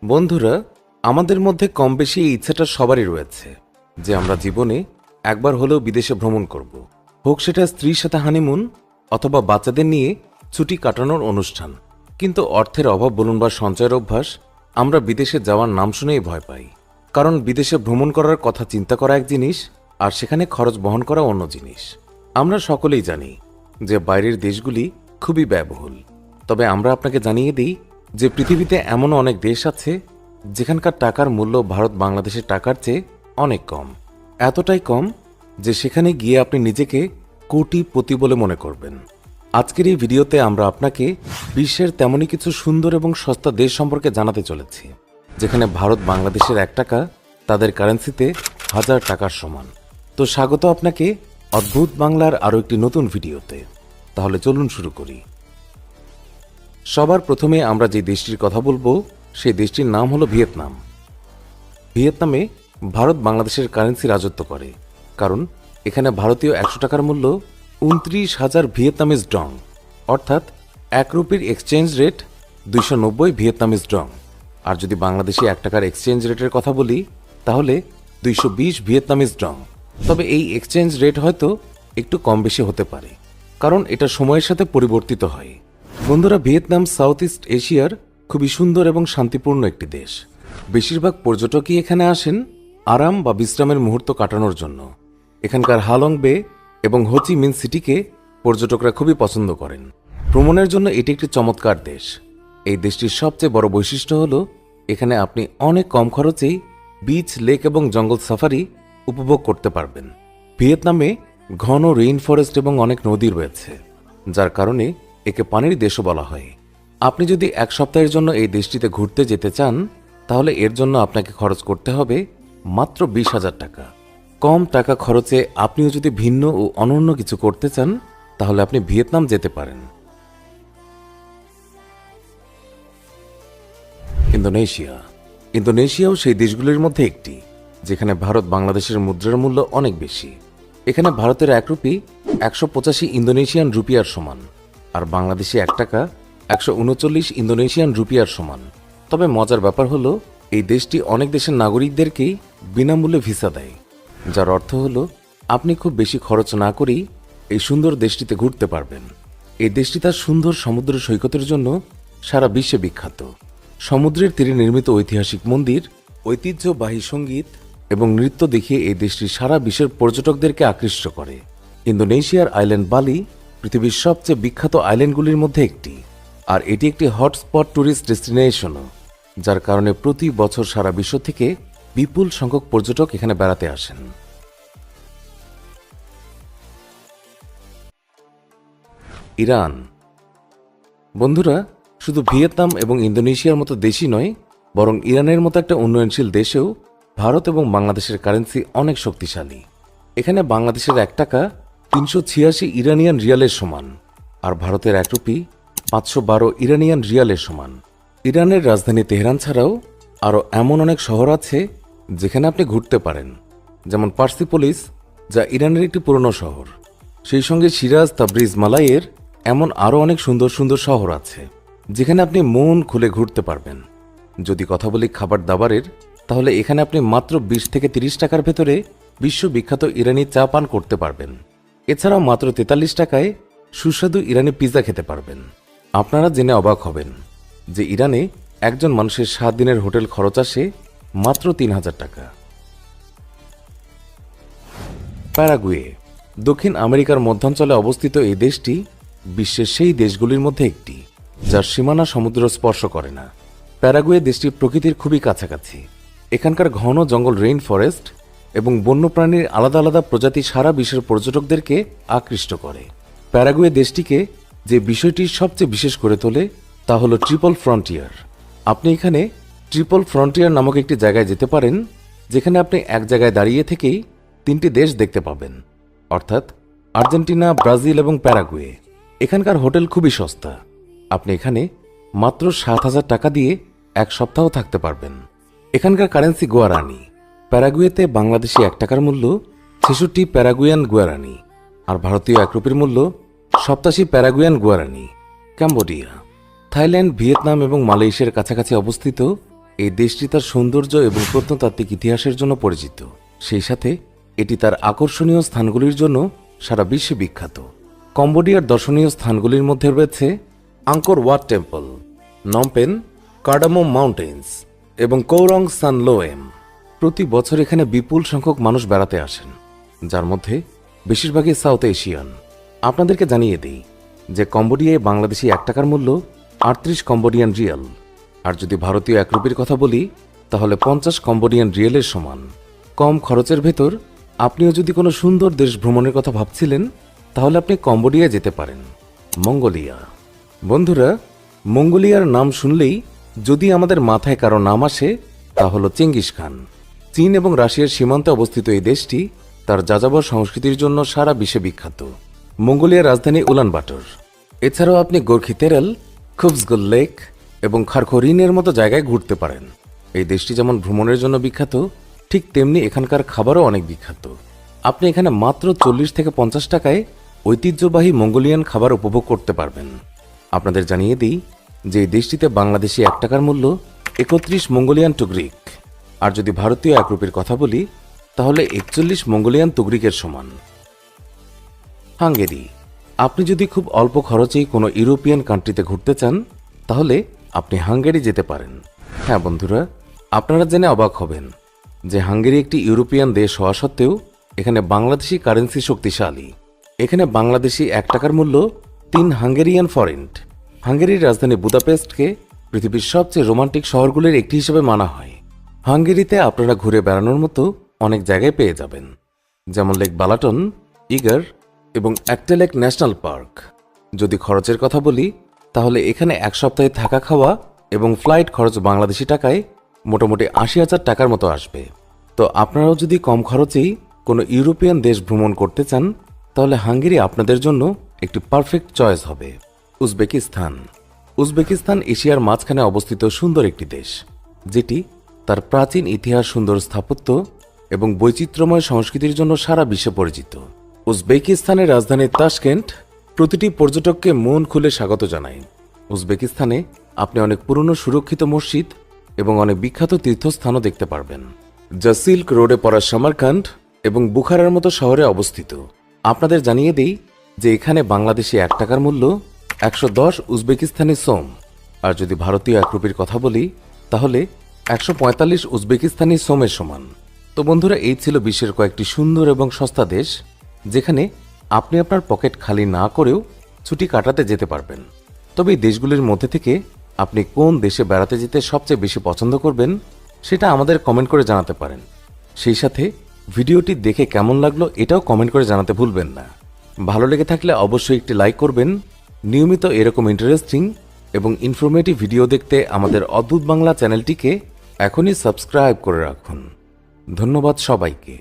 বন্ধুরা, আমাদের মধ্যে কম বেশি এই ইচ্ছাটা সবারই রয়েছে যে আমরা জীবনে একবার হলেও বিদেশে ভ্রমণ করব। হোক সেটা স্ত্রীর সাথে হানিমুন অথবা বাচ্চাদের নিয়ে ছুটি কাটানোর অনুষ্ঠান। কিন্তু অর্থের অভাব বলুন বা সঞ্চয়ের অভ্যাস, আমরা বিদেশে যাওয়ার নাম শুনেই ভয় পাই। কারণ বিদেশে ভ্রমণ করার কথা চিন্তা করা এক জিনিস, আর সেখানে খরচ বহন করা অন্য জিনিস। আমরা সকলেই জানি যে বাইরের দেশগুলি খুবই ব্যয়বহুল। তবে আমরা আপনাকে জানিয়ে দিই যে পৃথিবীতে এমন অনেক দেশ আছে যেখানকার টাকার মূল্য ভারত বাংলাদেশের টাকার চেয়ে অনেক কম। এতটাই কম যে সেখানে গিয়ে আপনি নিজেকে কোটিপতি বলে মনে করবেন। আজকের এই ভিডিওতে আমরা আপনাকে বিশ্বের তেমনই কিছু সুন্দর এবং সস্তা দেশ সম্পর্কে জানাতে চলেছি যেখানে ভারত বাংলাদেশের 1 টাকা তাদের কারেন্সিতে 1000 টাকার সমান। তো স্বাগত আপনাকে অদ্ভুত বাংলার আরও একটি নতুন ভিডিওতে। তাহলে চলুন শুরু করি। সবার প্রথমে আমরা যে দেশটির কথা বলবো সেই দেশটির নাম হলো ভিয়েতনাম। ভিয়েতনামে ভারত বাংলাদেশের কারেন্সি রাজত্ব করে, কারণ এখানে ভারতীয় 100 টাকার মূল্য 29,000 ভিয়েতনামিজ ডং, অর্থাৎ 1 রুপির এক্সচেঞ্জ রেট 290 ভিয়েতনামিজ ডং। আর যদি বাংলাদেশি 1 টাকার এক্সচেঞ্জ রেটের কথা বলি তাহলে 220 ভিয়েতনামিজ ডং। তবে এই এক্সচেঞ্জ রেট হয়তো একটু কম বেশি হতে পারে, কারণ এটা সময়ের সাথে পরিবর্তিত হয়। বন্ধুরা, ভিয়েতনাম সাউথ ইস্ট এশিয়ার খুবই সুন্দর এবং শান্তিপূর্ণ একটি দেশ। বেশিরভাগ পর্যটকই এখানে আসেন আরাম বা বিশ্রামের মুহূর্ত কাটানোর জন্য। এখানকার হালং বে এবং হো চি মিন সিটিকে পর্যটকরা খুবই পছন্দ করেন। ভ্রমণের জন্য এটি একটি চমৎকার দেশ। এই দেশটির সবচেয়ে বড় বৈশিষ্ট্য হল এখানে আপনি অনেক কম খরচেই বিচ, লেক এবং জঙ্গল সাফারি উপভোগ করতে পারবেন। ভিয়েতনামে ঘন রেইন ফরেস্ট এবং অনেক নদী রয়েছে, যার কারণে একে পানির দেশও বলা হয়। আপনি যদি 1 সপ্তাহের জন্য এই দেশটিতে ঘুরতে যেতে চান তাহলে এর জন্য আপনাকে খরচ করতে হবে মাত্র 20,000 টাকা। কম টাকা খরচে আপনিও যদি ভিন্ন ও অনন্য কিছু করতে চান তাহলে আপনি ভিয়েতনাম যেতে পারেন। ইন্দোনেশিয়াও সেই দেশগুলির মধ্যে একটি যেখানে ভারত বাংলাদেশের মুদ্রার মূল্য অনেক বেশি। এখানে ভারতের 1 রুপি 185 ইন্দোনেশিয়ান রুপিয়ার সমান, আর বাংলাদেশি 1 টাকা 139 ইন্দোনেশিয়ান রুপিয়ার সমান। তবে মজার ব্যাপার হলো এই দেশটি অনেক দেশের নাগরিকদেরকেই বিনামূল্যে ভিসা দেয়, যার অর্থ হলো আপনি খুব বেশি খরচ না করেই এই সুন্দর দেশটিতে ঘুরতে পারবেন। এই দেশটি তার সুন্দর সমুদ্র সৈকতের জন্য সারা বিশ্বে বিখ্যাত। সমুদ্রের তীরে নির্মিত ঐতিহাসিক মন্দির, ঐতিহ্যবাহী সঙ্গীত এবং নৃত্য দেখিয়ে এই দেশটি সারা বিশ্বের পর্যটকদেরকে আকৃষ্ট করে। ইন্দোনেশিয়ার আইল্যান্ড বালি পৃথিবীর সবচেয়ে বিখ্যাত আইল্যান্ডগুলির মধ্যে একটি, আর এটি একটি হটস্পট ট্যুরিস্ট ডেস্টিনেশনও, যার কারণে প্রতি বছর সারা বিশ্ব থেকে বিপুল সংখ্যক পর্যটক এখানে বেড়াতে আসেন। ইরান। বন্ধুরা, শুধু ভিয়েতনাম এবং ইন্দোনেশিয়ার মতো দেশই নয়, বরং ইরানের মতো একটা উন্নয়নশীল দেশেও ভারত এবং বাংলাদেশের কারেন্সি অনেক শক্তিশালী। এখানে বাংলাদেশের 1 টাকা 386 ইরানিয়ান রিয়ালের সমান, আর ভারতের 1 রুপি 512 ইরানিয়ান রিয়ালের সমান। ইরানের রাজধানী তেহরান ছাড়াও আরও এমন অনেক শহর আছে যেখানে আপনি ঘুরতে পারেন, যেমন পার্সিপোলিস, যা ইরানের একটি পুরনো শহর। সেই সঙ্গে সিরাজ, তাবরিজ, মালাইয়ের এমন আরও অনেক সুন্দর সুন্দর শহর আছে যেখানে আপনি মন খুলে ঘুরতে পারবেন। যদি কথা বলি খাবার দাবারের, তাহলে এখানে আপনি মাত্র 20 থেকে 30 টাকার ভেতরে বিশ্ববিখ্যাত ইরানি চা পান করতে পারবেন। এছাড়াও মাত্র 43 টাকায় সুস্বাদু ইরানি পিৎজা খেতে পারবেন। আপনারা জেনে অবাক হবেন যে ইরানে একজন মানুষের 7 দিনের হোটেল খরচ আসে মাত্র 3000 টাকা। প্যারাগুয়ে। দক্ষিণ আমেরিকার মধ্যাঞ্চলে অবস্থিত এই দেশটি বিশ্বের সেই দেশগুলির মধ্যে একটি যার সীমানা সমুদ্র স্পর্শ করে না। প্যারাগুয়ে দেশটির প্রকৃতির খুবই কাছাকাছি। এখানকার ঘন জঙ্গল, রেইন ফরেস্ট এবং বন্যপ্রাণীর আলাদা আলাদা প্রজাতি সারা বিশ্বের পর্যটকদেরকে আকৃষ্ট করে। প্যারাগুয়ে দেশটিকে যে বিষয়টি সবচেয়ে বিশেষ করে তোলে তা হলো ট্রিপল ফ্রন্টিয়ার। আপনি এখানে ট্রিপল ফ্রন্টিয়ার নামক একটি জায়গায় যেতে পারেন যেখানে আপনি এক জায়গায় দাঁড়িয়ে থেকেই 3টি দেশ দেখতে পাবেন, অর্থাৎ আর্জেন্টিনা, ব্রাজিল এবং প্যারাগুয়ে। এখানকার হোটেল খুবই সস্তা। আপনি এখানে মাত্র 7,000 টাকা দিয়ে 1 সপ্তাহ থাকতে পারবেন। এখানকার কারেন্সি গুয়ারানি। প্যারাগুয়েতে বাংলাদেশি 1 টাকার মূল্য 66 প্যারাগুয়ান গুয়ারানি, আর ভারতীয় 1 রুপির মূল্য 87 প্যারাগুয়ান গুয়ারানি। ক্যাম্বোডিয়া। থাইল্যান্ড, ভিয়েতনাম এবং মালয়েশিয়ার কাছাকাছি অবস্থিত এই দেশটি তার সৌন্দর্য এবং প্রত্নতাত্ত্বিক ইতিহাসের জন্য পরিচিত। সেই সাথে এটি তার আকর্ষণীয় স্থানগুলির জন্য সারা বিশ্বে বিখ্যাত। কম্বোডিয়ার দর্শনীয় স্থানগুলির মধ্যে রয়েছে Angkor Wat temple, Phnom Penh, Cardamom Mountains এবং কৌরং সান লোয়েম। প্রতি বছর এখানে বিপুল সংখ্যক মানুষ বেড়াতে আসেন, যার মধ্যে বেশিরভাগই সাউথ এশিয়ান। আপনাদেরকে জানিয়ে দিই যে কম্বোডিয়ায় বাংলাদেশি 1 টাকার মূল্য 38 কম্বোডিয়ান রিয়াল, আর যদি ভারতীয় 1 রুপির কথা বলি তাহলে 50 কম্বোডিয়ান রিয়েলের সমান। কম খরচের ভেতর আপনিও যদি কোনো সুন্দর দেশ ভ্রমণের কথা ভাবছিলেন তাহলে আপনি কম্বোডিয়া যেতে পারেন। মঙ্গোলিয়া। বন্ধুরা, মঙ্গোলিয়ার নাম শুনলেই যদি আমাদের মাথায় কারো নাম আসে তা হলো চেঙ্গিস খান। চীন এবং রাশিয়ার সীমান্তে অবস্থিত এই দেশটি তার যাযাবর সংস্কৃতির জন্য সারা বিশ্বে বিখ্যাত। মঙ্গোলিয়ার রাজধানী উলানবাটর। এছাড়াও আপনি গোর্খি তেরাল, খুবসগুল লেক এবং খারখরিনের মতো জায়গায় ঘুরতে পারেন। এই দেশটি যেমন ভ্রমণের জন্য বিখ্যাত, ঠিক তেমনি এখানকার খাবারও অনেক বিখ্যাত। আপনি এখানে মাত্র 40 থেকে 50 টাকায় ঐতিহ্যবাহী মঙ্গোলিয়ান খাবার উপভোগ করতে পারবেন। আপনাদের জানিয়ে দিই যে এই দেশটিতে বাংলাদেশি 1 টাকার মূল্য 31 মঙ্গোলিয়ান টুগরিক, আর যদি ভারতীয় 1 রুপির কথা বলি তাহলে 41 মঙ্গোলিয়ান তুগরিকের সমান। হাঙ্গেরি। আপনি যদি খুব অল্প খরচেই কোনো ইউরোপিয়ান কান্ট্রিতে ঘুরতে চান তাহলে আপনি হাঙ্গেরি যেতে পারেন। হ্যাঁ বন্ধুরা, আপনারা জেনে অবাক হবেন যে হাঙ্গেরি একটি ইউরোপিয়ান দেশ হওয়া সত্ত্বেও এখানে বাংলাদেশি কারেন্সি শক্তিশালী। এখানে বাংলাদেশি 1 টাকার মূল্য 3 হাঙ্গেরিয়ান ফরেন্ট। হাঙ্গেরির রাজধানী বুদাপেস্টকে পৃথিবীর সবচেয়ে রোমান্টিক শহরগুলির একটি হিসেবে মানা হয়। হাঙ্গেরিতে আপনারা ঘুরে বেড়ানোর মতো অনেক জায়গায় পেয়ে যাবেন, যেমন লেক বালাটন, ইগার এবং অ্যাক্টেলেক ন্যাশনাল পার্ক। যদি খরচের কথা বলি তাহলে এখানে 1 সপ্তাহে থাকা খাওয়া এবং ফ্লাইট খরচ বাংলাদেশি টাকায় মোটামুটি 80,000 টাকার মতো আসবে। তো আপনারাও যদি কম খরচেই কোনো ইউরোপিয়ান দেশ ভ্রমণ করতে চান তাহলে হাঙ্গেরি আপনাদের জন্য একটি পারফেক্ট চয়েস হবে। উজবেকিস্তান। উজবেকিস্তান এশিয়ার মাঝখানে অবস্থিত সুন্দর একটি দেশ, যেটি তার প্রাচীন ইতিহাস, সুন্দর স্থাপত্য এবং বৈচিত্র্যময় সংস্কৃতির জন্য সারা বিশ্বে পরিচিত। উজবেকিস্তানের রাজধানী তাশকেন্ট প্রতিটি পর্যটককে মন খুলে স্বাগত জানায়। উজবেকিস্তানে আপনি অনেক পুরনো সুরক্ষিত মসজিদ এবং অনেক বিখ্যাত তীর্থস্থানও দেখতে পারবেন, যা সিল্ক রোডে পড়া সামারকান্ড এবং বুখারার মতো শহরে অবস্থিত। আপনাদের জানিয়ে দিই যে এখানে বাংলাদেশি 1 টাকার মূল্য 110 উজবেকিস্তানি সোম, আর যদি ভারতীয় 1 রুপির কথা বলি তাহলে 145 উজবেকিস্তানি সোমের সমান। তো বন্ধুরা, এই ছিল বিশ্বের কয়েকটি সুন্দর এবং সস্তা দেশ যেখানে আপনি আপনার পকেট খালি না করেও ছুটি কাটাতে যেতে পারবেন। তবে এই দেশগুলির মধ্যে থেকে আপনি কোন দেশে বেড়াতে যেতে সবচেয়ে বেশি পছন্দ করবেন সেটা আমাদের কমেন্ট করে জানাতে পারেন। সেই সাথে ভিডিওটি দেখে কেমন লাগলো এটাও কমেন্ট করে জানাতে ভুলবেন না। ভালো লেগে থাকলে অবশ্যই একটি লাইক করবেন। নিয়মিত এরকম ইন্টারেস্টিং এবং ইনফরমেটিভ ভিডিও দেখতে আমাদের অদ্ভুত বাংলা চ্যানেলটিকে এখনই সাবস্ক্রাইব করে রাখুন। ধন্যবাদ সবাইকে।